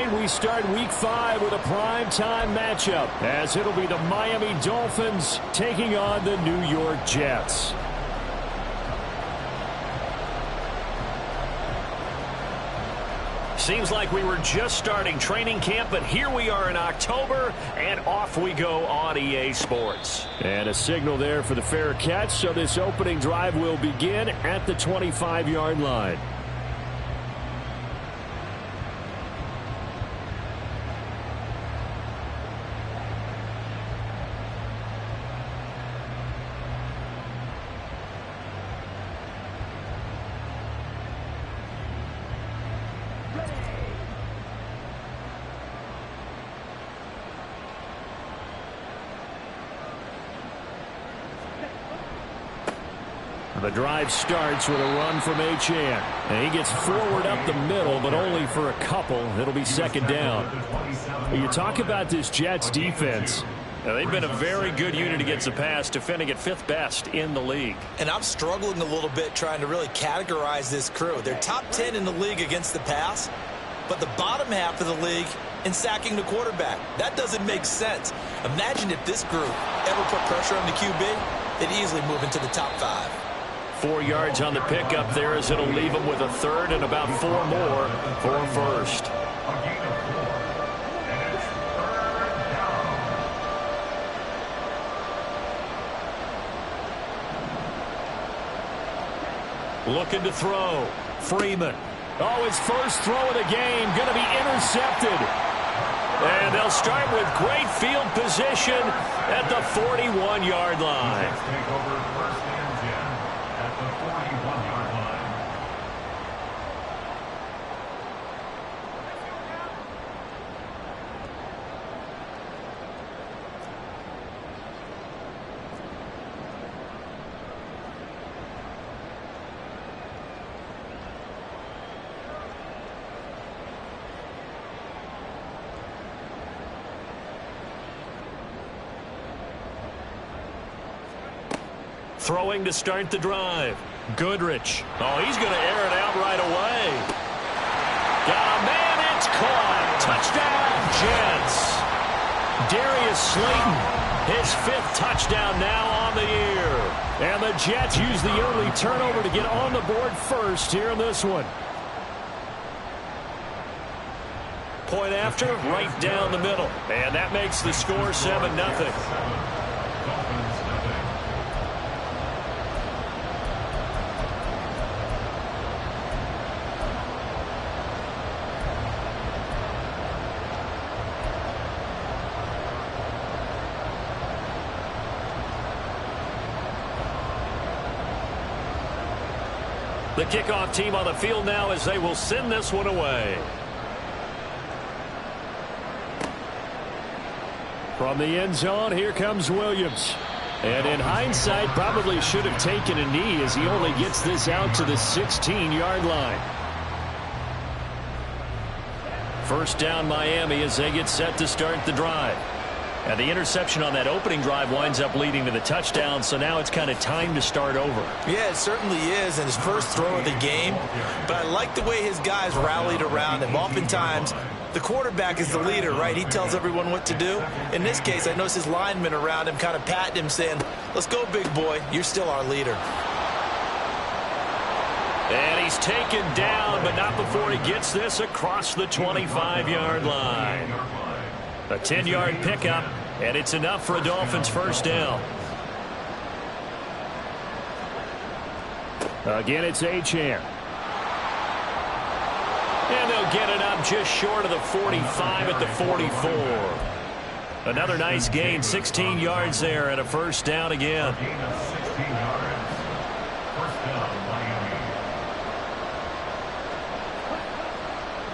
tonight we start Week 5 with a primetime matchup, as it'll be the Miami Dolphins taking on the New York Jets. Seems like we were just starting training camp, but here we are in October, and off we go on EA Sports. And a signal there for the fair catch, so this opening drive will begin at the 25-yard line. The drive starts with a run from Achane. And he gets forward up the middle, but only for a couple. It'll be second down. You talk about this Jets defense. Now, they've been a very good unit against the pass, defending at 5th best in the league. And I'm struggling a little bit trying to really categorize this crew. They're top 10 in the league against the pass, but the bottom half of the league in sacking the quarterback. That doesn't make sense. Imagine if this group ever put pressure on the QB, they'd easily move into the top 5. 4 yards on the pickup there, as it'll leave them with a third and about 4 more for a first. Looking to throw. Freeman. Oh, his first throw of the game going to be intercepted. And they'll start with great field position at the 41-yard line. Throwing to start the drive. Goodrich. Oh, he's going to air it out right away. Got a man. It's caught. Touchdown, Jets. Darius Slayton, his 5th touchdown now on the year. And the Jets use the early turnover to get on the board first here in this one. Point after, right down the middle. And that makes the score 7-0. The kickoff team on the field now as they will send this one away. From the end zone, here comes Williams. And in hindsight, probably should have taken a knee as he only gets this out to the 16-yard line. First down Miami as they get set to start the drive. And the interception on that opening drive winds up leading to the touchdown, so now it's kind of time to start over. Yeah, it certainly is, and his first throw of the game. But I like the way his guys rallied around him. Oftentimes, the quarterback is the leader, right? He tells everyone what to do. In this case, I noticed his linemen around him kind of patting him, saying, "Let's go, big boy. You're still our leader." And he's taken down, but not before he gets this across the 25-yard line. A 10-yard pickup, and it's enough for a Dolphins first down. Again, it's Achane. And they'll get it up just short of the 45 at the 44. Another nice gain, 16 yards there, and a first down again.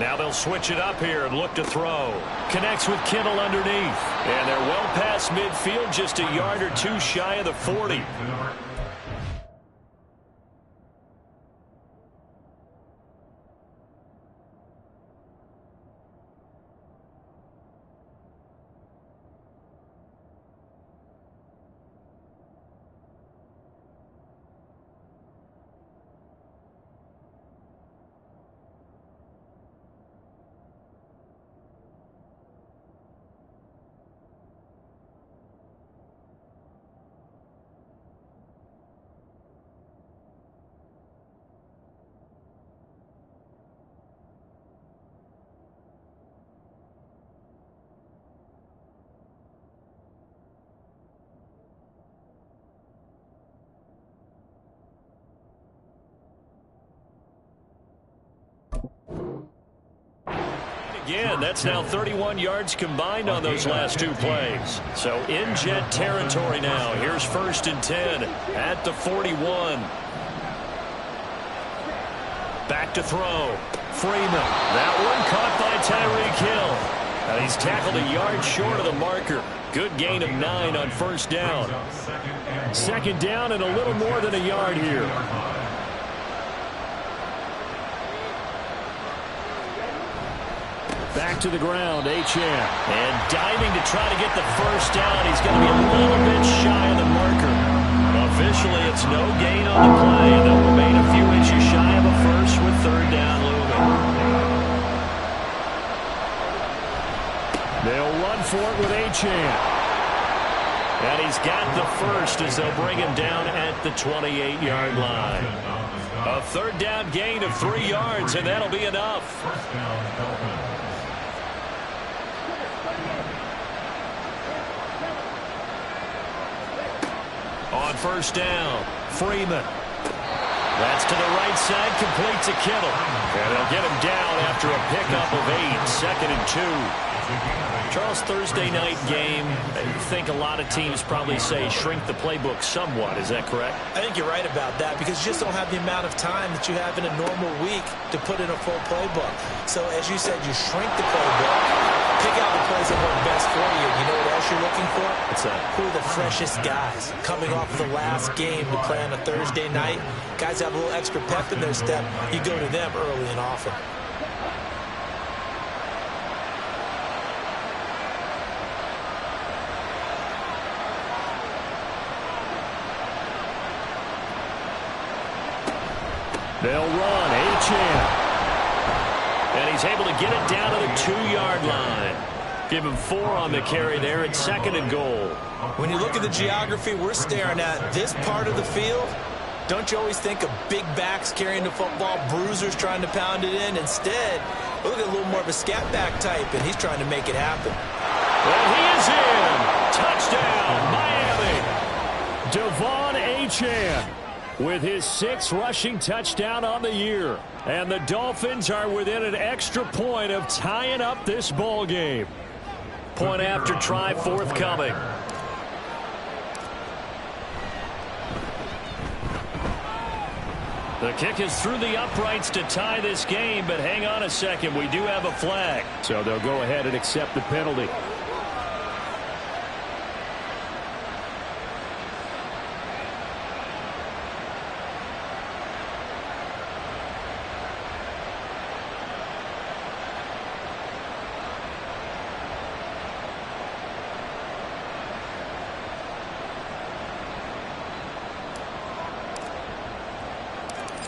Now they'll switch it up here and look to throw. Connects with Kittle underneath. And they're well past midfield, just a yard or two shy of the 40. Again, that's now 31 yards combined on those last two plays. So in Jet territory now. Here's 1st and 10 at the 41. Back to throw. Freeman. That one caught by Tyreek Hill. And he's tackled a yard short of the marker. Good gain of 9 on 1st down. 2nd down and a little more than a yard here. Back to the ground, Achane. And diving to try to get the 1st down. He's going to be a little bit shy of the marker. Officially, it's no gain on the play, and they'll remain a few inches shy of a 1st with 3rd down looming. They'll run for it with Achane. And he's got the 1st as they'll bring him down at the 28-yard line. A 3rd down gain of 3 yards, and that'll be enough. On 1st down, Freeman. That's to the right side, complete to Kittle. And they'll get him down after a pickup of 8, 2nd and 2. Charles, Thursday night game, I think a lot of teams probably say shrink the playbook somewhat. Is that correct? I think you're right about that because you just don't have the amount of time that you have in a normal week to put in a full playbook. So as you said, you shrink the playbook, pick out the plays that work best for you. You know what else you're looking for? What's that? Who are the freshest guys coming off the last game to play on a Thursday night? Guys have a little extra pep in their step. You go to them early and often. They'll run. Achane. And he's able to get it down to the 2-yard line. Give him 4 on the carry there at 2nd and goal. When you look at the geography we're staring at, this part of the field, don't you always think of big backs carrying the football, bruisers trying to pound it in? Instead, look at a little more of a scat back type, and he's trying to make it happen. Well, he is in. Touchdown, Miami. Devon Achane with his 6th rushing touchdown on the year. And the Dolphins are within an extra point of tying up this ball game. Point after try forthcoming. The kick is through the uprights to tie this game, but hang on a second. We do have a flag. So they'll go ahead and accept the penalty.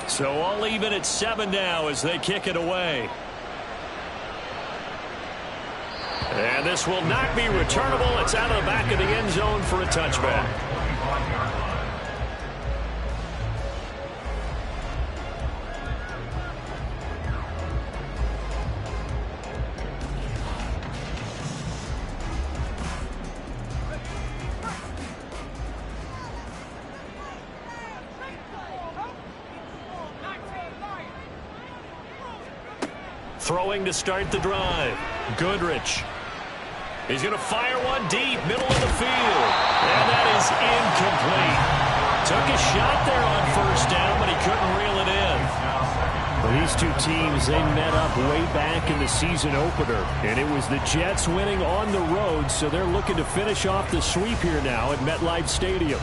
So all even at 7 now as they kick it away. And this will not be returnable. It's out of the back of the end zone for a touchback. Throwing to start the drive. Goodrich. He's going to fire one deep, middle of the field. And that is incomplete. Took a shot there on 1st down, but he couldn't reel it in. Well, these two teams, they met up way back in the season opener. And it was the Jets winning on the road, so they're looking to finish off the sweep here now at MetLife Stadium.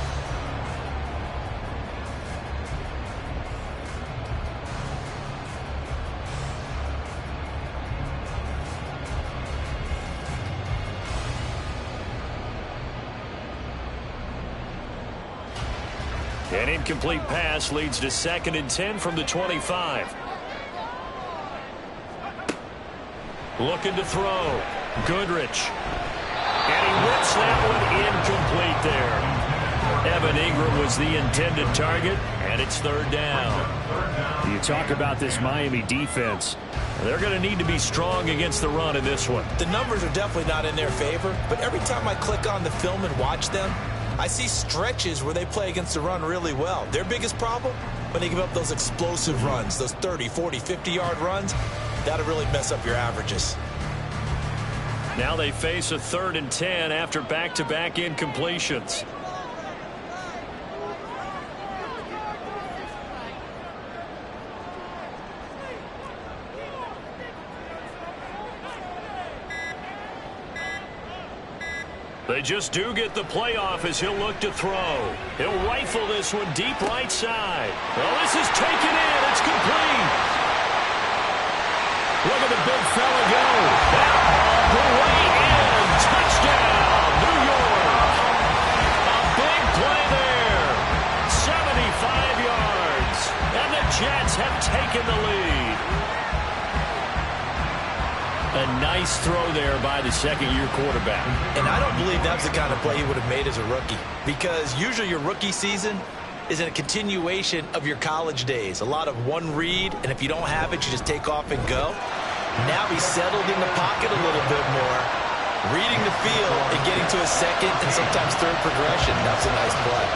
An incomplete pass leads to 2nd and 10 from the 25. Looking to throw. Goodrich. And he whips that one incomplete there. Evan Ingram was the intended target, and it's 3rd down. You talk about this Miami defense. They're going to need to be strong against the run in this one. The numbers are definitely not in their favor, but every time I click on the film and watch them, I see stretches where they play against the run really well. Their biggest problem, when they give up those explosive runs, those 30, 40, 50-yard runs, that'll really mess up your averages. Now they face a 3rd and 10 after back-to-back incompletions. They just do get the playoff as he'll look to throw. He'll rifle this one deep right side. Well, this is taken in. It's complete. Look at the big fella go. That the way in. Touchdown, New York. A big play there. 75 yards. And the Jets have taken the lead. A nice throw there by the second-year quarterback. And I don't believe that's the kind of play he would have made as a rookie, because usually your rookie season is a continuation of your college days. A lot of one read, and if you don't have it, you just take off and go. Now he's settled in the pocket a little bit more, reading the field and getting to a second and sometimes third progression. That's a nice play.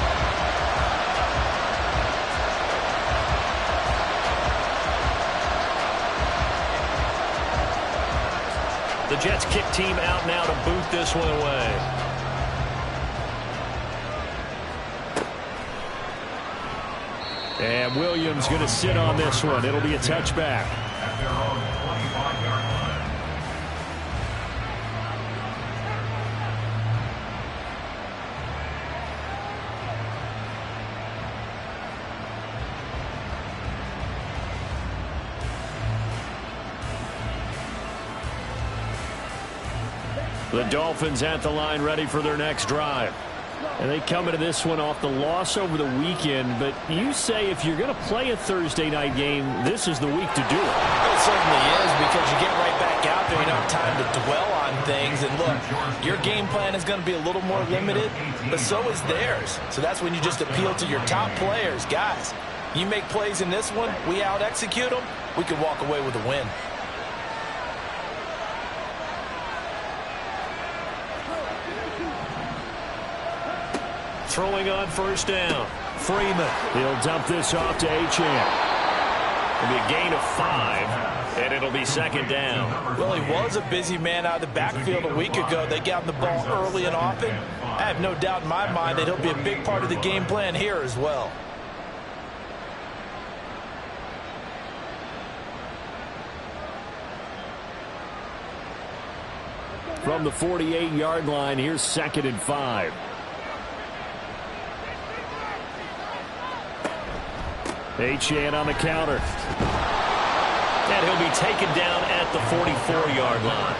The Jets kick team out now to boot this one away. And Williams going to sit on this one. It'll be a touchback. The Dolphins at the line ready for their next drive. And they come into this one off the loss over the weekend. But you say if you're going to play a Thursday night game, this is the week to do it. It certainly is, because you get right back out there. You don't have time to dwell on things. And look, your game plan is going to be a little more limited, but so is theirs. So that's when you just appeal to your top players. Guys, you make plays in this one, we out-execute them, we can walk away with a win. Throwing on first down. Freeman. He'll dump this off to Achane. It'll be a gain of 5, and it'll be second down. Well, he was a busy man out of the backfield a week ago. They got him the ball early and often. I have no doubt in my mind that he'll be a big part of the game plan here as well. From the 48-yard line, here's 2nd and 5. Achane on the counter. And he'll be taken down at the 44-yard line.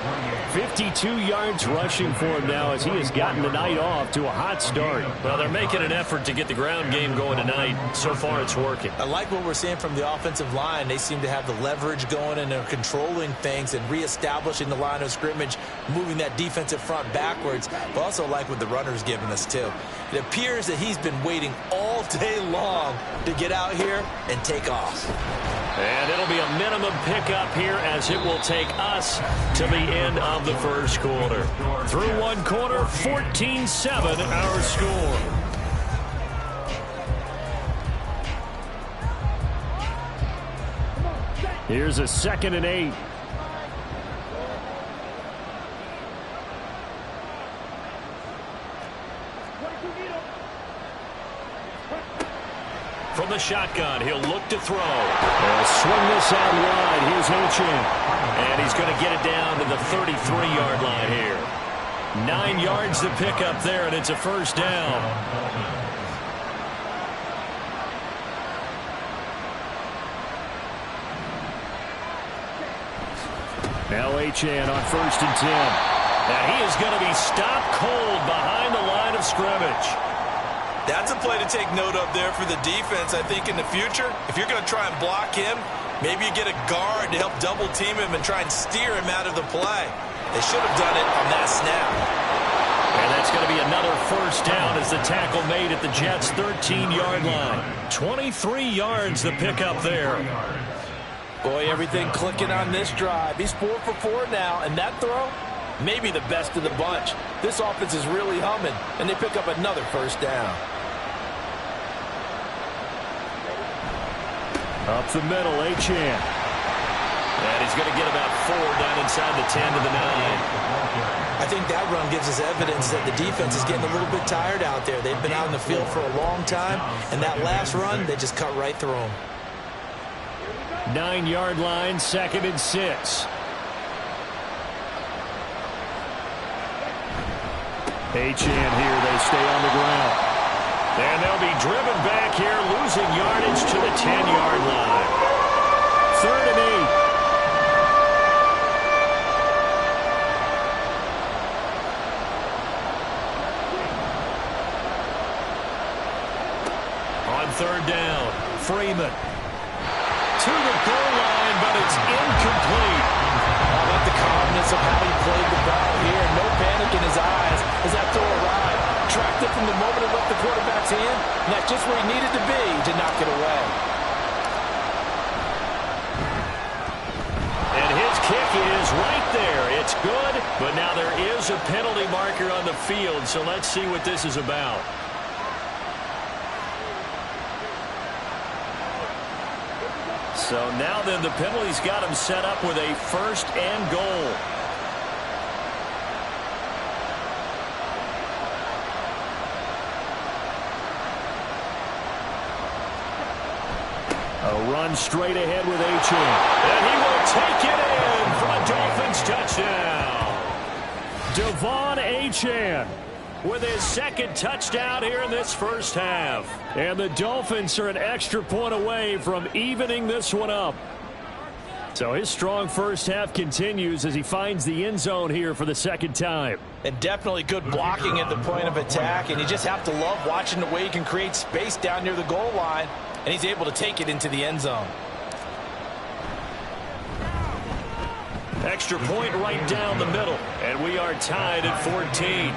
52 yards rushing for him now as he has gotten the night off to a hot start. Well, they're making an effort to get the ground game going tonight. So far, it's working. I like what we're seeing from the offensive line. They seem to have the leverage going, and they're controlling things and reestablishing the line of scrimmage, moving that defensive front backwards. But also like what the runner's giving us, too. It appears that he's been waiting all day long to get out here and take off. And it'll be a minimum pickup here as it will take us to the end of the first quarter. Through one quarter, 14-7 our score. Here's a 2nd and 8. From the shotgun, he'll look to throw. They'll swing this out wide. Here's Achane. And he's going to get it down to the 33-yard line here. 9 yards to pick up there, and it's a first down. Now Achane on 1st and 10. And he is going to be stopped cold behind the line of scrimmage. That's a play to take note of there for the defense. I think in the future, if you're going to try and block him, maybe you get a guard to help double team him and try and steer him out of the play. They should have done it on that snap. And that's going to be another first down as the tackle made at the Jets' 13-yard line. 23 yards to pick up there. Boy, everything clicking on this drive. He's 4 for 4 now, and that throw, maybe the best of the bunch. This offense is really humming, and they pick up another first down. Up the middle, Achane. And he's going to get about 4 down inside the 10 to the 9. I think that run gives us evidence that the defense is getting a little bit tired out there. They've been out in the field for a long time, and that last run, they just cut right through them. 9-yard line, 2nd and 6. Achane here, they stay on the ground. And they'll be driven back here, losing yardage to the 10-yard line. 3rd and 8. On 3rd down, Freeman. To the goal line, but it's incomplete. I like the calmness of how he played the ball here. No panic in his eyes as that throw arrived. Tracked it from the moment it left the quarterback's hand, and that's just where he needed to be to knock it away. And his kick is right there. It's good, but now there is a penalty marker on the field, so let's see what this is about. So now then the penalty's got him set up with a 1st and goal. A run straight ahead with Achane. And he will take it in for a Dolphins touchdown. Devon Achane with his 2nd touchdown here in this first half. And the Dolphins are an extra point away from evening this one up. So his strong first half continues as he finds the end zone here for the 2nd time. And definitely good blocking at the point of attack, and you just have to love watching the way he can create space down near the goal line, and he's able to take it into the end zone. Extra point right down the middle, and we are tied at 14.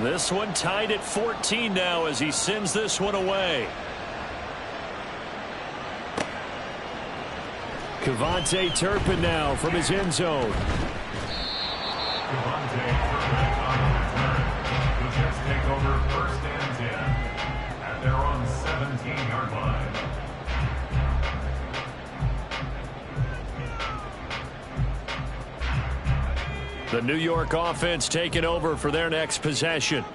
This one tied at 14 now as he sends this one away. Kevontae Turpin now from his end zone. Kevontae Turpin on the return. The Jets take over 1st and 10 at their own 17-yard line. The New York offense taking over for their next possession.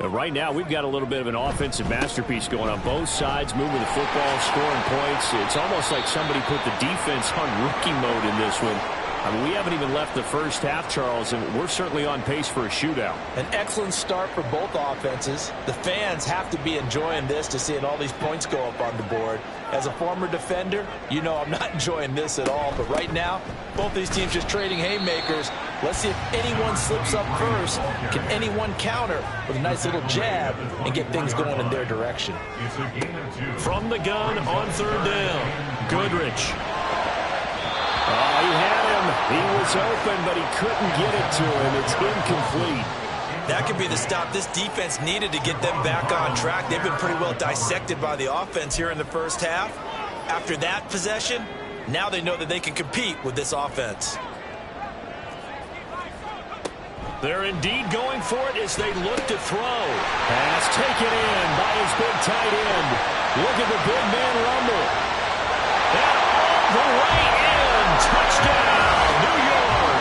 Right now, we've got a little bit of an offensive masterpiece going on both sides, moving the football, scoring points. It's almost like somebody put the defense on rookie mode in this one. I mean, we haven't even left the first half, Charles, and we're certainly on pace for a shootout. An excellent start for both offenses. The fans have to be enjoying this to seeing all these points go up on the board. As a former defender, you know I'm not enjoying this at all. But right now, both these teams just trading haymakers. Let's see if anyone slips up first. Can anyone counter with a nice little jab and get things going in their direction? From the gun on 3rd down, Goodrich. Oh, he had him. He was open, but he couldn't get it to him. It's incomplete. That could be the stop this defense needed to get them back on track. They've been pretty well dissected by the offense here in the first half. After that possession, now they know that they can compete with this offense. They're indeed going for it as they look to throw. Pass taken in by his big tight end. Look at the big man rumble. And all the way in. Touchdown, New York.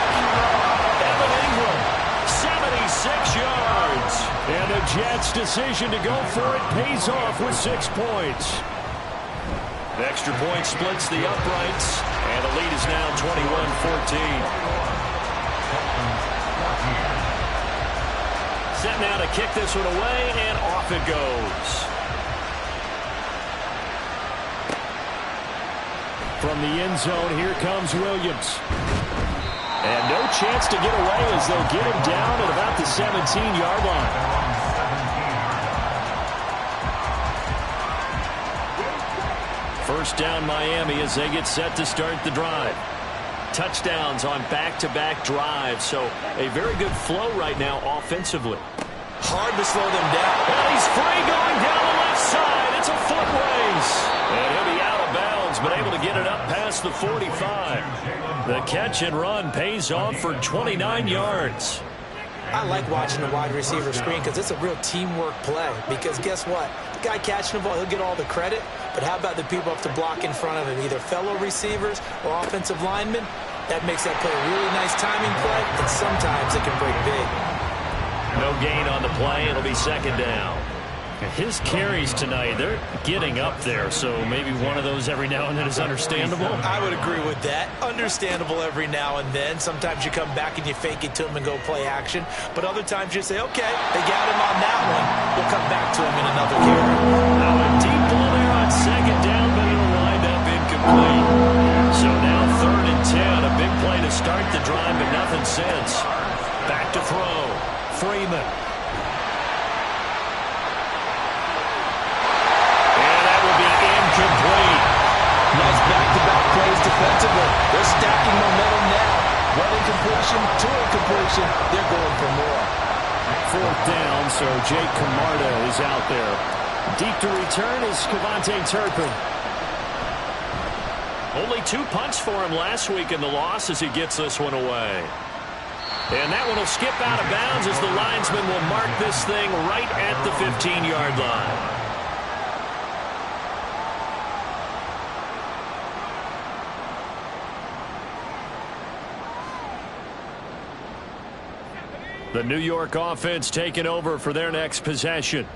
Evan Ingram, 76 yards. And the Jets' decision to go for it pays off with 6 points. The extra point splits the uprights, and the lead is now 21-14. Set now to kick this one away, and off it goes. From the end zone, here comes Williams. And no chance to get away as they'll get him down at about the 17-yard line. First down Miami as they get set to start the drive. Touchdowns on back-to-back drives, so a very good flow right now offensively. Hard to slow them down. And he's free going down the left side. It's a foot race. And he'll be out of bounds, but able to get it up past the 45. The catch and run pays off for 29 yards. I like watching the wide receiver screen because it's a real teamwork play. Because guess what? slot guy catching the ball, he'll get all the credit. But how about the people up to block in front of him, either fellow receivers or offensive linemen? That makes that play a really nice timing play, and sometimes it can break big. No gain on the play. It'll be second down. His carries tonight, they're getting up there, so maybe one of those every now and then is understandable. I would agree with that. Understandable every now and then. Sometimes you come back and you fake it to him and go play action. But other times you say, okay, they got him on that one. We'll come back to him in another carry. Now a deep ball there on second down, but it'll wind up incomplete. So now 3rd and 10. A big play to start the drive, but nothing since. Back to throw. Freeman. Complete. Nice back-to-back plays defensively. They're stacking momentum now. One incompletion, two incompletion. They're going for more. 4th down, so Jake Camarda is out there. Deep to return is Kevontae Turpin. Only 2 punts for him last week in the loss as he gets this one away. And that one will skip out of bounds as the linesman will mark this thing right at the 15-yard line. The New York offense taking over for their next possession.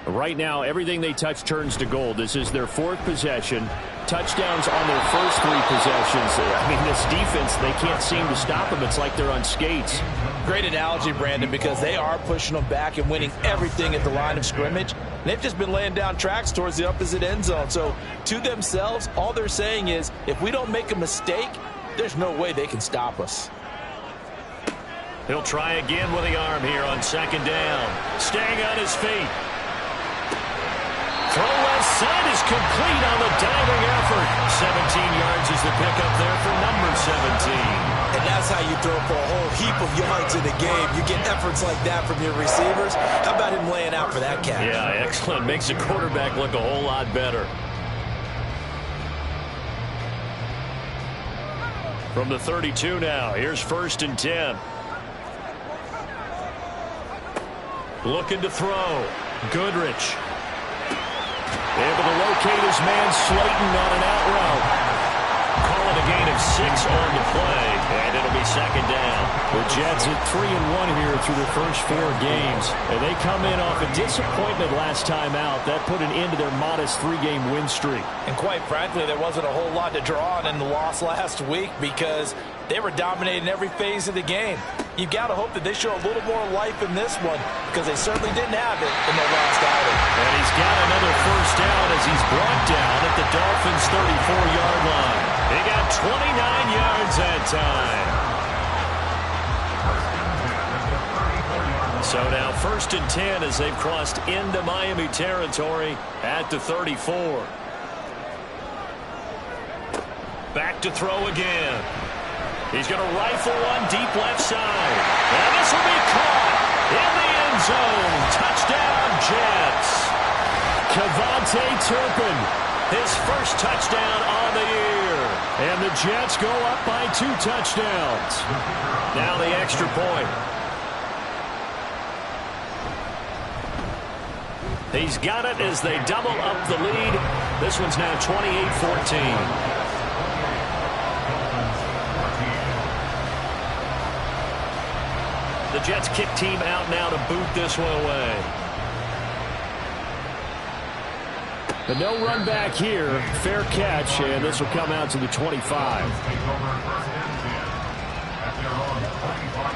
Right now, everything they touch turns to gold. This is their 4th possession. Touchdowns on their first 3 possessions. I mean, this defense, they can't seem to stop them. It's like they're on skates. Great analogy, Brandon, because they are pushing them back and winning everything at the line of scrimmage. And they've just been laying down tracks towards the opposite end zone. So, to themselves, all they're saying is, if we don't make a mistake, there's no way they can stop us. He'll try again with the arm here on second down. Staying on his feet. Throw left side is complete on the diving effort. 17 yards is the pickup there for number 17. And that's how you throw for a whole heap of yards in a game. You get efforts like that from your receivers. How about him laying out for that catch? Yeah, excellent. Makes the quarterback look a whole lot better. From the 32 now, here's 1st and 10. Looking to throw. Goodrich. Able to locate his man Slayton on an out route. Call it a gain of 6 on the play, and it'll be second down. The Jets at 3-1 here through the first 4 games. And they come in off a disappointment last time out. That put an end to their modest 3-game win streak. And quite frankly, there wasn't a whole lot to draw on in the loss last week because they were dominating every phase of the game. You've got to hope that they show a little more life in this one because they certainly didn't have it in their last outing. And he's got another first down as he's brought down at the Dolphins' 34-yard line. They got 29 yards that time. So now 1st and 10 as they've crossed into Miami territory at the 34. Back to throw again. He's going to rifle one deep left side. And this will be caught in the end zone. Touchdown, Jets. Kevontae Turpin, His first touchdown on the year. and the Jets go up by 2 touchdowns. Now the extra point. He's got it as they double up the lead. This one's now 28-14. The Jets kick team out now to boot this one away. But no run back here. Fair catch, and this will come out to the 25.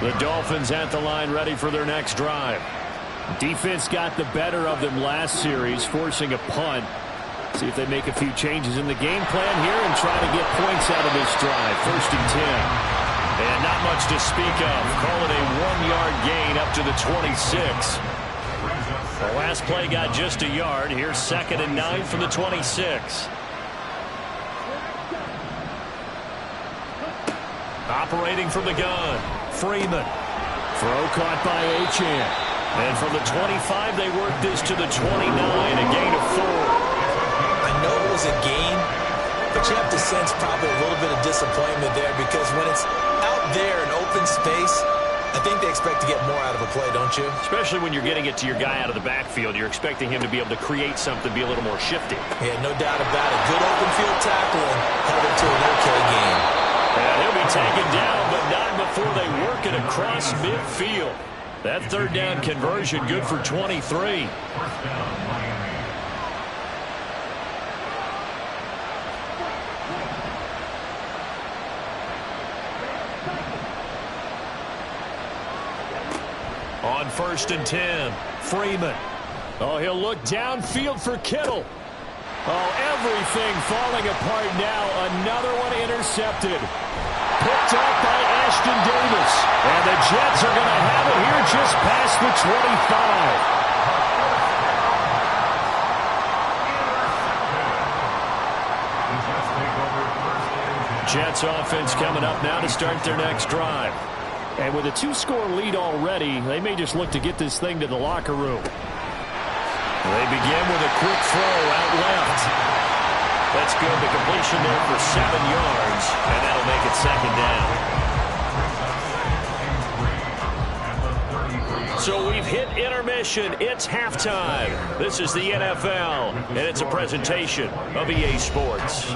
The Dolphins at the line ready for their next drive. Defense got the better of them last series, forcing a punt. See if they make a few changes in the game plan here and try to get points out of this drive. 1st and 10. And not much to speak of. Call it a 1-yard gain up to the 26. The last play got just a yard. Here's 2nd and 9 from the 26. Operating from the gun, Freeman. Throw caught by Achane. And from the 25, they work this to the 29, a gain of 4. I know it was a gain, but you have to sense probably a little bit of disappointment there because when it's out there in open space, I think they expect to get more out of a play, don't you? Especially when you're getting it to your guy out of the backfield. You're expecting him to be able to create something, be a little more shifty. Yeah, no doubt about it. Good open field tackling. Held it to an okay game. And he'll be taken down, but not before they work it across midfield. That third down conversion good for 23. First down, Miami. On 1st and 10, Freeman. Oh, he'll look downfield for Kittle. Oh, everything falling apart now. Another one intercepted. Picked up by Ashton Davis. And the Jets are going to have it here just past the 25. Jets offense coming up now to start their next drive. And with a 2-score lead already, they may just look to get this thing to the locker room. They begin with a quick throw out left. That's good. The completion there for 7 yards, and that'll make it second down. So we've hit intermission. It's halftime. This is the NFL, and it's a presentation of EA Sports.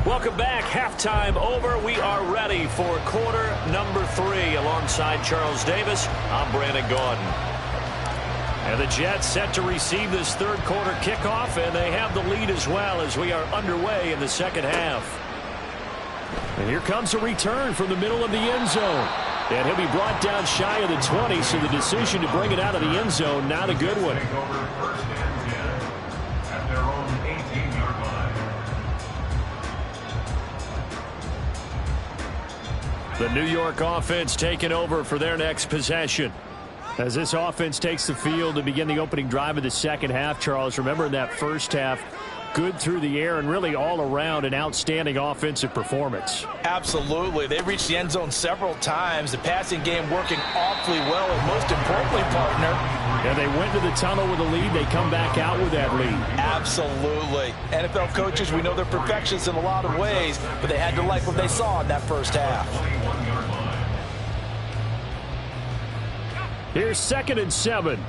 Welcome back. Halftime over. We are ready for quarter number 3 alongside Charles Davis. I'm Brandon Gaudin. And the Jets set to receive this third quarter kickoff, and they have the lead as well as we are underway in the second half. And here comes a return from the middle of the end zone. And he'll be brought down shy of the 20, so the decision to bring it out of the end zone, not a good one. First and 10 at their own 18-yard line. The New York offense taking over for their next possession. As this offense takes the field to begin the opening drive of the second half, Charles, remember in that first half, good through the air and really all around an outstanding offensive performance. Absolutely. They reached the end zone several times. The passing game working awfully well, and most importantly, partner. And they went to the tunnel with a lead. They come back out with that lead. Absolutely. NFL coaches, we know they're perfectionists in a lot of ways, but they had to like what they saw in that first half. Here's 2nd and 7.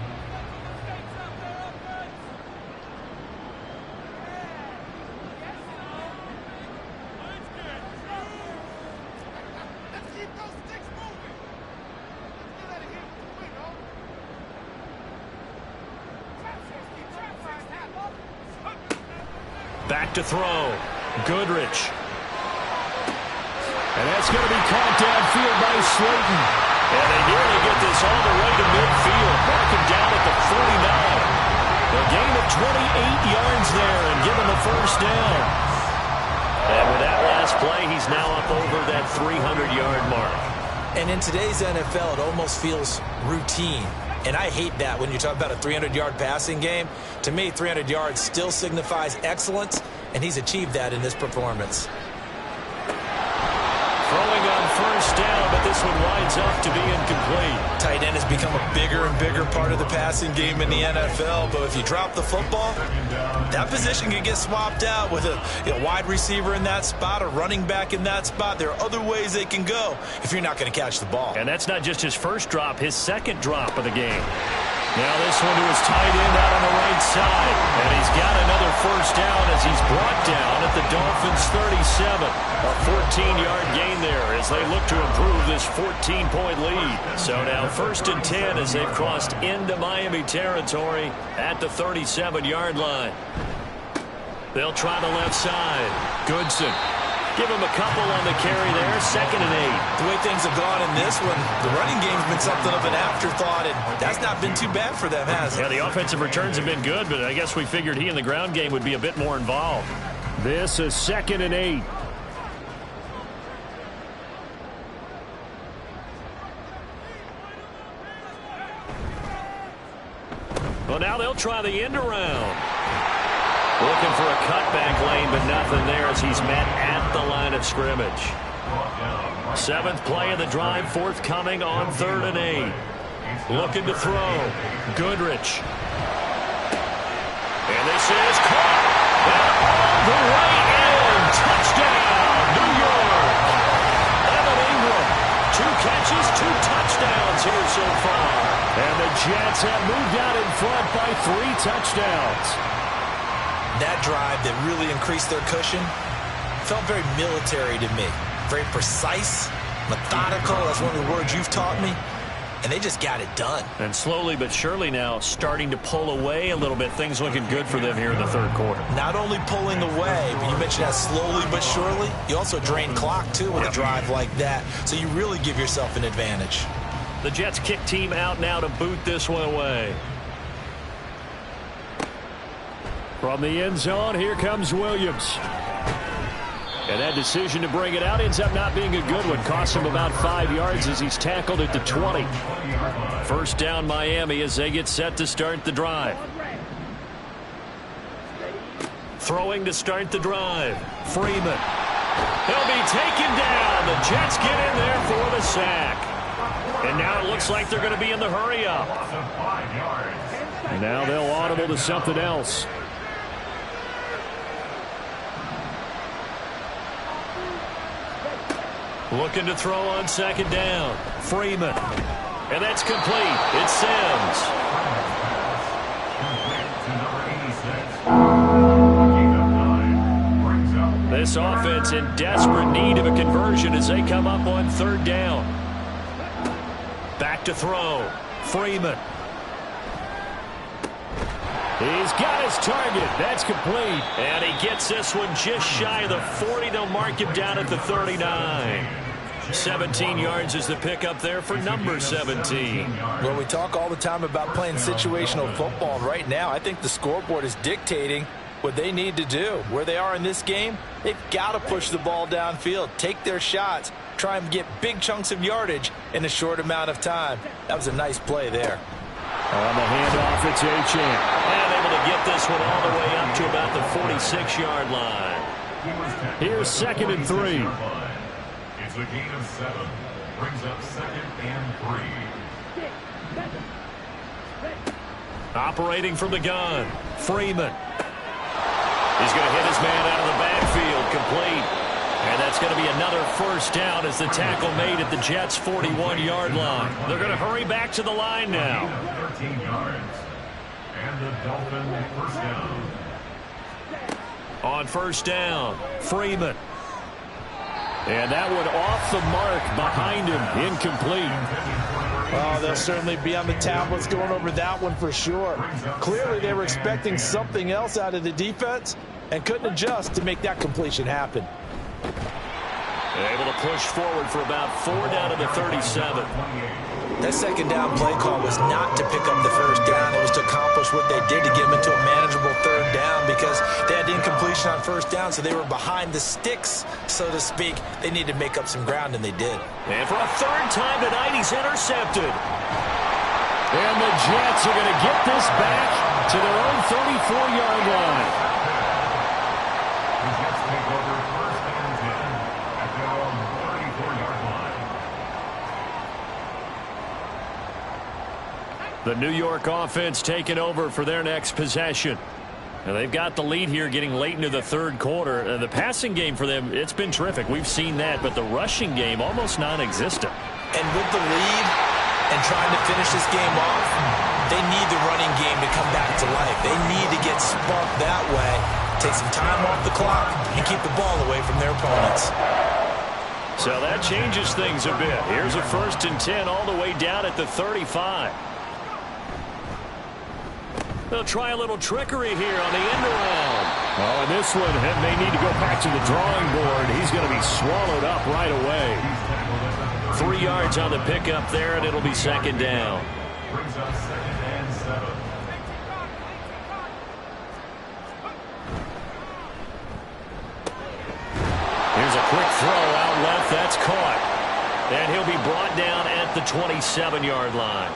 Back to throw. Goodrich. And that's going to be caught downfield by Slayton. And they nearly get this all the way to midfield. Mark him down at the 49. A gain of 28 yards there and give him the first down. And with that last play, he's now up over that 300-yard mark. And in today's NFL, it almost feels routine. And I hate that when you talk about a 300-yard passing game. To me, 300 yards still signifies excellence, and he's achieved that in this performance. Throwing on first down, but this one winds up to be incomplete. Tight end has become a bigger and bigger part of the passing game in the NFL, but if you drop the football, that position can get swapped out with a wide receiver in that spot, a running back in that spot. There are other ways they can go if you're not going to catch the ball. And that's not just his first drop, his second drop of the game. Now this one to his tight end out on the right side. And he's got another first down as he's brought down at the Dolphins' 37. A 14-yard gain there as they look to improve this 14-point lead. So now 1st and 10 as they've crossed into Miami territory at the 37-yard line. They'll try the left side. Goodson. Give him a couple on the carry there. 2nd and 8. The way things have gone in this one, the running game's been something of an afterthought, and that's not been too bad for them, has it? Yeah, the offensive returns have been good, but I guess we figured he in the ground game would be a bit more involved. This is 2nd and 8. Well, now they'll try the end around. Looking for a cutback lane, but nothing there as he's met at the line of scrimmage. Seventh play of the drive forthcoming on 3rd and 8. Looking to throw. Goodrich. And this is caught. And all the way in. Touchdown, New York. Evan Ingram. 2 catches, 2 touchdowns here so far. And the Jets have moved out in front by 3 touchdowns. That drive that really increased their cushion felt very military to me. Very precise, methodical. That's one of the words you've taught me. And they just got it done. And slowly but surely now starting to pull away a little bit. Things looking good for them here in the 3rd quarter. Not only pulling away, but you mentioned that slowly but surely. You also drain clock, too, with a drive like that. So you really give yourself an advantage. The Jets kick team out now to boot this one away. From the end zone, here comes Williams. And that decision to bring it out ends up not being a good one. Costs him about 5 yards as he's tackled at the 20. First down Miami as they get set to start the drive. Throwing to start the drive. Freeman. He'll be taken down. The Jets get in there for the sack. And now it looks like they're going to be in the hurry up. And now they'll audible to something else. Looking to throw on 2nd down. Freeman. And that's complete. It's Sims. This offense in desperate need of a conversion as they come up on 3rd down. Back to throw. Freeman. He's got his target. That's complete. And he gets this one just shy of the 40. They'll mark him down at the 39. 17 yards is the pickup there for number 17. Well, we talk all the time about playing situational football. And right now, I think the scoreboard is dictating what they need to do. Where they are in this game, they've got to push the ball downfield, take their shots, try and get big chunks of yardage in a short amount of time. That was a nice play there. On the handoff, it's Achane. And able to get this one all the way up to about the 46-yard line. Here's 2nd and 3. It's a gain of 7. Brings up 2nd and 3. Operating from the gun. Freeman. He's going to hit his man out of the backfield. Complete. And that's going to be another first down as the tackle made at the Jets' 41-yard line. They're going to hurry back to the line now. 13 yards. And the Dolphins first down. On first down, Freeman. And that one off the mark behind him. Incomplete. Oh, they'll certainly be on the tablets going over that one for sure. Clearly they were expecting something else out of the defense and couldn't adjust to make that completion happen. Able to push forward for about 4 down to the 37. That 2nd down play call was not to pick up the first down. It was to accomplish what they did to get them into a manageable 3rd down because they had incompletion on first down, so they were behind the sticks, so to speak. They needed to make up some ground, and they did. And for a 3rd time tonight, he's intercepted. And the Jets are going to get this back to their own 34-yard line. The Jets take over 1st and 10 at their own 34-yard line. The New York offense taking over for their next possession. And they've got the lead here getting late into the 3rd quarter. The passing game for them, it's been terrific. We've seen that, but the rushing game almost non-existent. And with the lead and trying to finish this game off, they need the running game to come back to life. They need to get sparked that way, take some time off the clock, and keep the ball away from their opponents. So that changes things a bit. Here's a 1st and 10 all the way down at the 35. They'll try a little trickery here on the end around. Oh, and this one may need to go back to the drawing board. He's going to be swallowed up right away. 3 yards on the pickup there, and it'll be 2nd down. Brings up 2nd and 7. Here's a quick throw out left. That's caught. And he'll be brought down at the 27-yard line.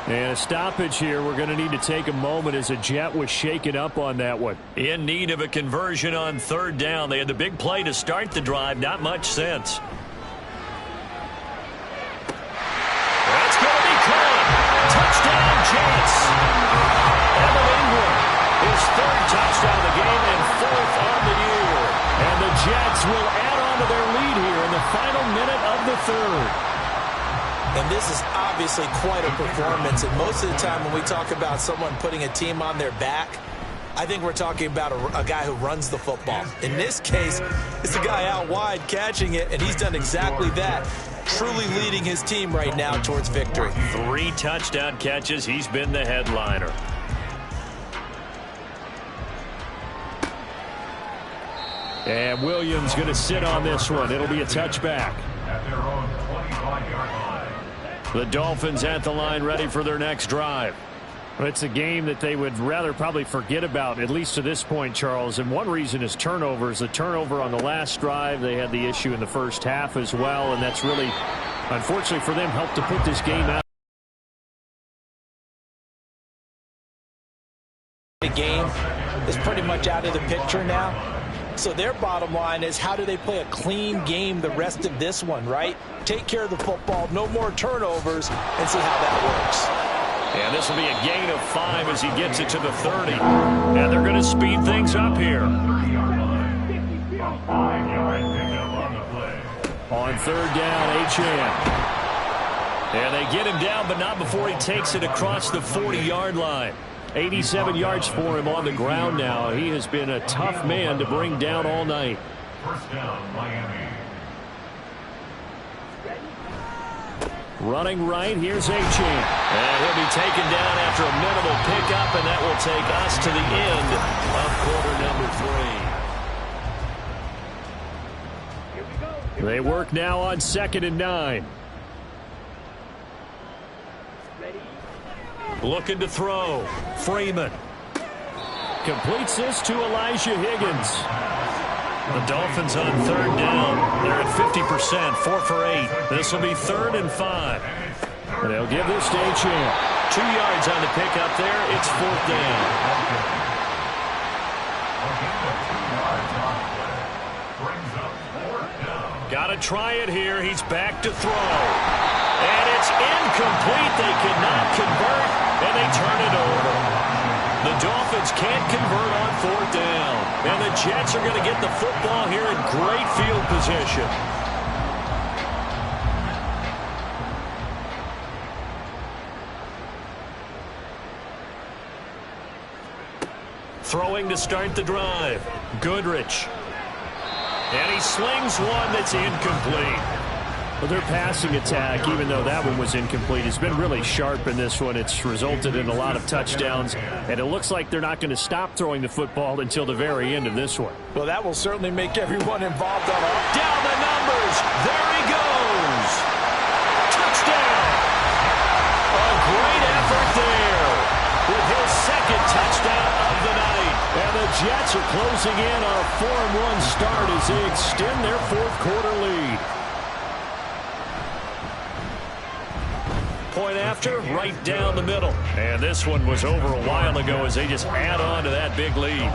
And a stoppage here. We're going to need to take a moment as a Jet was shaken up on that one. In need of a conversion on third down. They had the big play to start the drive. Not much sense. That's going to be caught. Touchdown, Jets. Evan Ingram, his third touchdown of the game and fourth on the year. And the Jets will add on to their lead here in the final minute of the third. And this is obviously quite a performance. And most of the time when we talk about someone putting a team on their back, I think we're talking about a guy who runs the football. In this case, it's a guy out wide catching it, and he's done exactly that, truly leading his team right now towards victory. 3 touchdown catches. He's been the headliner. And Williams going to sit on this one. It'll be a touchback. At their own 25-yard line. The Dolphins at the line ready for their next drive. Well, it's a game that they would rather probably forget about, at least to this point, Charles. And one reason is turnovers. A turnover on the last drive. They had the issue in the first half as well. And that's really, unfortunately for them, helped to put this game out. The game is pretty much out of the picture now. So their bottom line is, how do they play a clean game the rest of this one, right? Take care of the football, no more turnovers, and see how that works. And this will be a gain of 5 as he gets it to the 30. And they're going to speed things up here. 30-yard line. A 5-yard pickup on the play. On third down, Achane. And they get him down, but not before he takes it across the 40-yard line. 87 yards for him on the ground now. He has been a tough man to bring down all night. First down, Miami. Running right, here's Achane. And he'll be taken down after a minimal pickup, and that will take us to the end of quarter number 3. They work now on 2nd and 9. Looking to throw. Freeman. Completes this to Elijah Higgins. The Dolphins on third down. They're at 50%, 4 for 8. This will be 3rd and 5. And they'll give this to Achane. 2 yards on the pickup there. It's 4th down. Got to try it here. He's back to throw. And it's incomplete. They cannot convert, and they turn it over. The Dolphins can't convert on 4th down. And the Jets are going to get the football here in great field position. Throwing to start the drive. Goodrich. And he slings one that's incomplete. Well, their passing attack, even though that one was incomplete, has been really sharp in this one. It's resulted in a lot of touchdowns, and it looks like they're not going to stop throwing the football until the very end of this one. Well, that will certainly make everyone involved on it. Down the numbers. There he goes. Touchdown. A great effort there with his 2nd touchdown of the night. And the Jets are closing in on a 4-1 start as they extend their 4th quarter lead. Point after, right down the middle. And this one was over a while ago as they just add on to that big lead.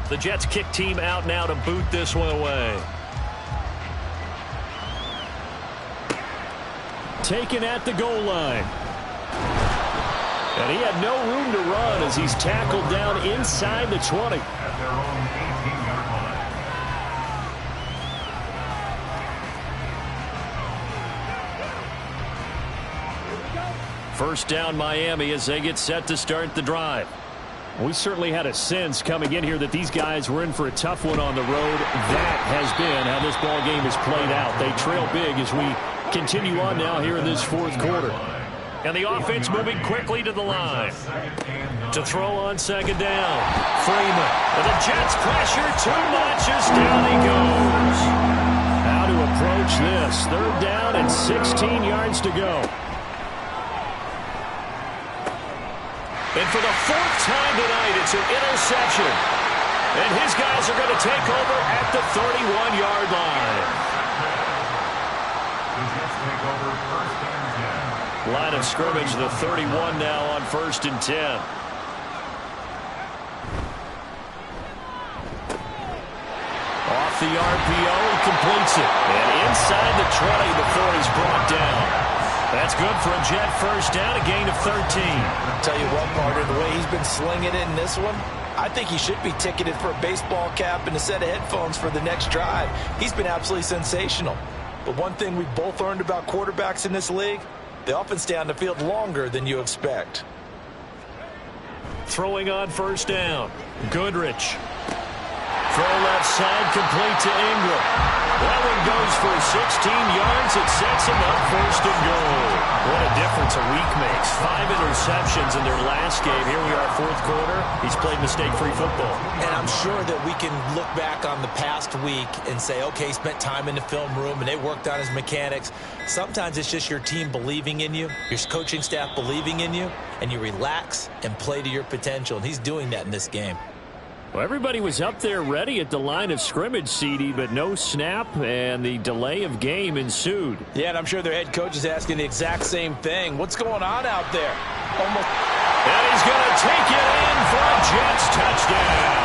The Jets kick team out now to boot this one away. Taken at the goal line. And he had no room to run as he's tackled down inside the 20. At their own 18-yard line. First down Miami as they get set to start the drive. We certainly had a sense coming in here that these guys were in for a tough one on the road. That has been how this ball game has played out. They trail big as we continue on now here in this 4th quarter. And the offense moving quickly to the line. To throw on 2nd down. Freeman. And the Jets pressure too much as down he goes. How to approach this. 3rd down and 16 yards to go. And for the fourth time tonight, it's an interception. And his guys are going to take over at the 31-yard line. The Jets take over first and 10. Line of scrimmage, the 31 now on 1st and 10. Off the RPO, he completes it. And inside the 20 before he's brought down. That's good for a Jet first down, a gain of 13. Tell you what, partner, the way he's been slinging it in this one, I think he should be ticketed for a baseball cap and a set of headphones for the next drive. He's been absolutely sensational. But one thing we both learned about quarterbacks in this league, they often stay on the field longer than you expect. Throwing on first down. Goodrich. Throw left side, complete to Ingram. That one goes for 16 yards. It sets him up 1st and goal. What a difference a week makes. 5 interceptions in their last game. Here we are, 4th quarter. He's played mistake-free football. And I'm sure that we can look back on the past week and say, okay, he spent time in the film room and they worked on his mechanics. Sometimes it's just your team believing in you, your coaching staff believing in you, and you relax and play to your potential. And he's doing that in this game. Well, everybody was up there ready at the line of scrimmage, CD, but no snap, and the delay of game ensued. Yeah, and I'm sure their head coach is asking the exact same thing. What's going on out there? Almost. And he's going to take it in for a Jets touchdown.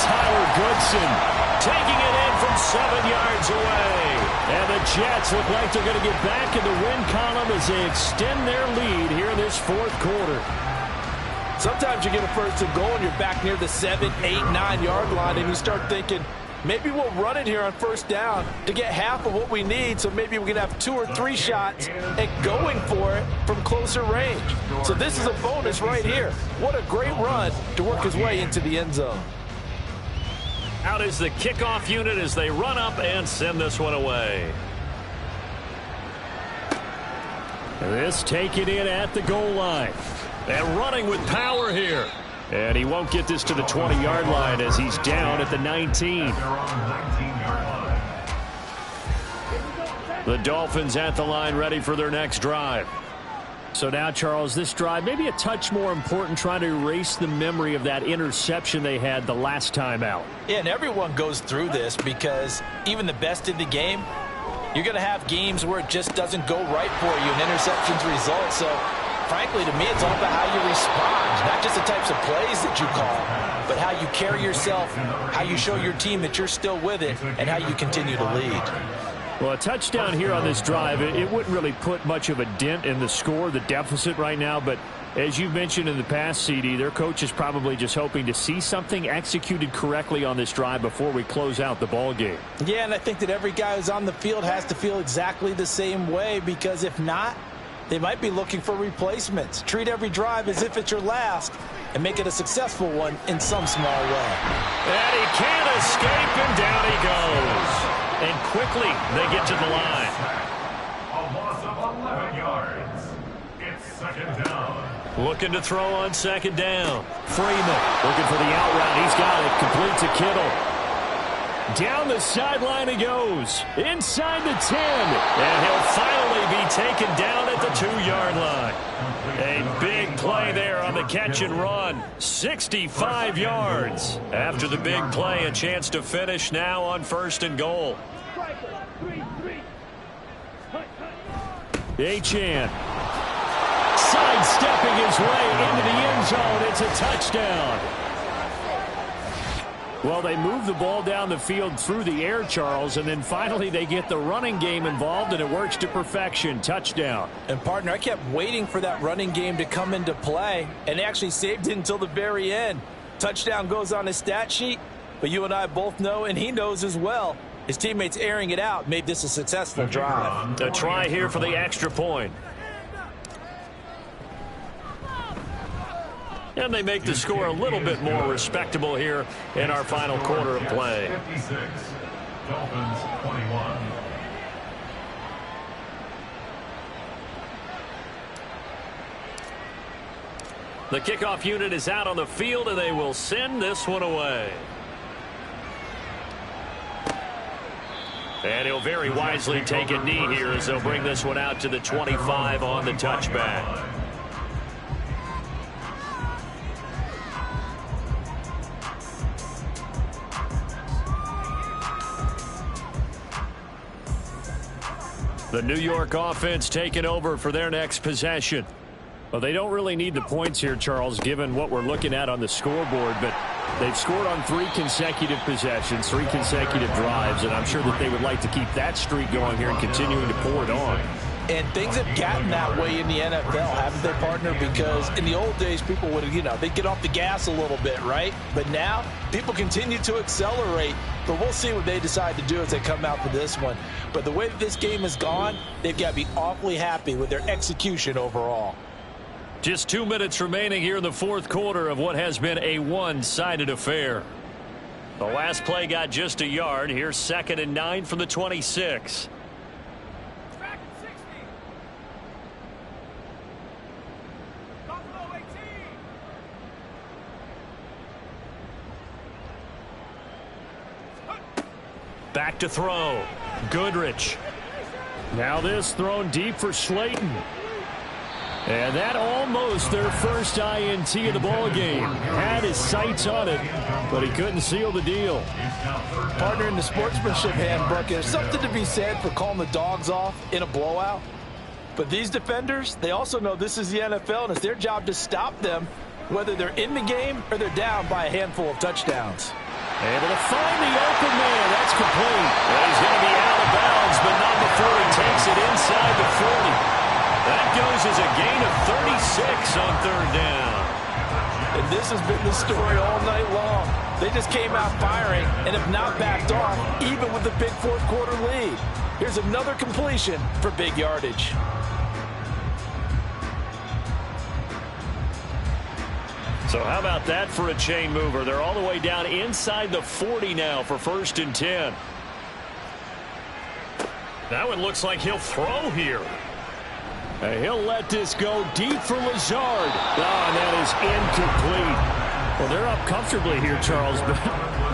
Tyler Goodson Taking it in from 7 yards away. And the Jets look like they're going to get back in the win column as they extend their lead here in this 4th quarter. Sometimes you get a 1st and goal and you're back near the 7, 8, 9-yard line and you start thinking, maybe we'll run it here on 1st down to get half of what we need, so maybe we can have 2 or 3 shots at going for it from closer range. So this is a bonus right here. What a great run to work his way into the end zone. Out is the kickoff unit as they run up and send this one away. This taken in at the goal line. And running with power here. And he won't get this to the 20-yard line as he's down at the 19. They're on the 19-yard line. The Dolphins at the line ready for their next drive. So now, Charles, this drive maybe a touch more important, trying to erase the memory of that interception they had the last time out. Yeah, and everyone goes through this because even the best in the game, you're going to have games where it just doesn't go right for you and interceptions result. So, frankly, to me, it's all about how you respond, not just the types of plays that you call, but how you carry yourself, how you show your team that you're still with it, and how you continue to lead. Well, a touchdown here on this drive, it wouldn't really put much of a dent in the score, the deficit right now. But as you've mentioned in the past, CD, their coach is probably just hoping to see something executed correctly on this drive before we close out the ball game. Yeah, and I think that every guy who's on the field has to feel exactly the same way, because if not, they might be looking for replacements. Treat every drive as if it's your last and make it a successful one in some small way. And he can't escape, and down he goes. And quickly, they get to the line. A loss of 11 yards. It's 2nd down. Looking to throw on 2nd down. Freeman looking for the out route. He's got it. Complete to Kittle. Down the sideline he goes. Inside the 10. And he'll finally be taken down at the 2-yard line. A big play there on the catch and run. 65 yards. After the big play, a chance to finish now on 1st and goal. Achane sidestepping his way into the end zone. It's a touchdown. Well, they move the ball down the field through the air, Charles, and then finally they get the running game involved, and it works to perfection. Touchdown. And, partner, I kept waiting for that running game to come into play, and they actually saved it until the very end. Touchdown goes on his stat sheet, but you and I both know, and he knows as well, his teammates airing it out made this a successful drive. A try here for the extra point. And they make the score a little bit more respectable here in our final quarter of play. 56. Dolphins 21. The kickoff unit is out on the field, and they will send this one away. And he'll very wisely take a knee here as they'll bring this one out to the 25 on the touchback. The New York offense taking over for their next possession. Well, they don't really need the points here, Charles, given what we're looking at on the scoreboard, but they've scored on 3 consecutive possessions, 3 consecutive drives, and I'm sure that they would like to keep that streak going here and continuing to pour it on. And things have gotten that way in the NFL, haven't they, partner? Because in the old days, people would, they'd get off the gas a little bit, right? But now, people continue to accelerate. But we'll see what they decide to do as they come out for this one. But the way that this game has gone, they've got to be awfully happy with their execution overall. Just 2 minutes remaining here in the fourth quarter of what has been a one-sided affair. The last play got just a yard. Here's 2nd and 9 from the 26. Back to throw. Goodrich. Now this thrown deep for Slayton. And that almost their first INT of the ball game. Had his sights on it, but he couldn't seal the deal. Partner, in the sportsmanship handbook, there's something to be said for calling the dogs off in a blowout. But these defenders, they also know this is the NFL, and it's their job to stop them, whether they're in the game or they're down by a handful of touchdowns. Able to find the open man. That's complete. Well, he's going to be out of bounds, but not before he takes it inside the 40. That goes as a gain of 36 on 3rd down. And this has been the story all night long. They just came out firing and have not backed off, even with the big fourth quarter lead. Here's another completion for big yardage. So how about that for a chain mover? They're all the way down inside the 40 now for 1st and 10. That one looks like he'll throw here. And he'll let this go deep for Lazard. Oh, and that is incomplete. Well, they're up comfortably here, Charles, but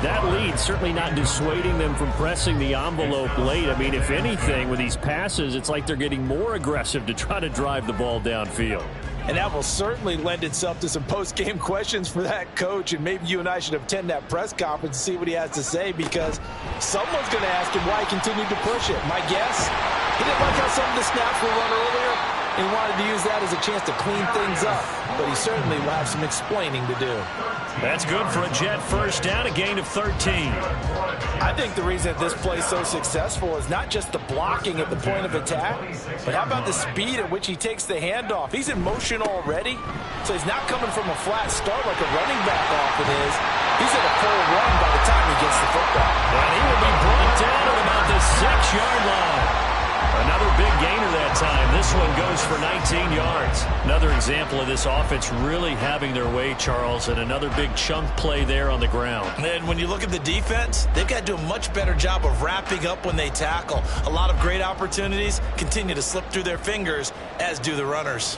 that lead certainly not dissuading them from pressing the envelope late. I mean, if anything, with these passes, it's like they're getting more aggressive to try to drive the ball downfield. And that will certainly lend itself to some post-game questions for that coach. And maybe you and I should attend that press conference and see what he has to say, because someone's going to ask him why he continued to push it. My guess, he didn't like how some of the snaps were run earlier and wanted to use that as a chance to clean things up. But he certainly will have some explaining to do. That's good for a Jet first down, a gain of 13. I think the reason that this play is so successful is not just the blocking at the point of attack, but how about the speed at which he takes the handoff? He's in motion already, so he's not coming from a flat start like a running back often is. He's at a full run by the time he gets the football. And he will be brought down at about the 6-yard line. Another big gainer that time. This one goes for 19 yards. Another example of this offense really having their way, Charles, and another big chunk play there on the ground. And when you look at the defense, they've got to do a much better job of wrapping up when they tackle. A lot of great opportunities continue to slip through their fingers, as do the runners.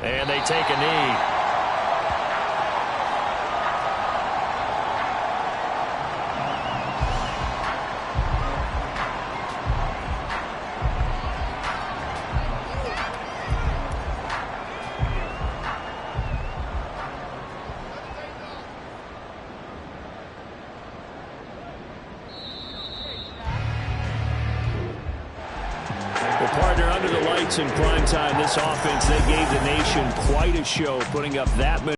And they take a knee. In prime time, this offense, they gave the nation quite a show, putting up that many.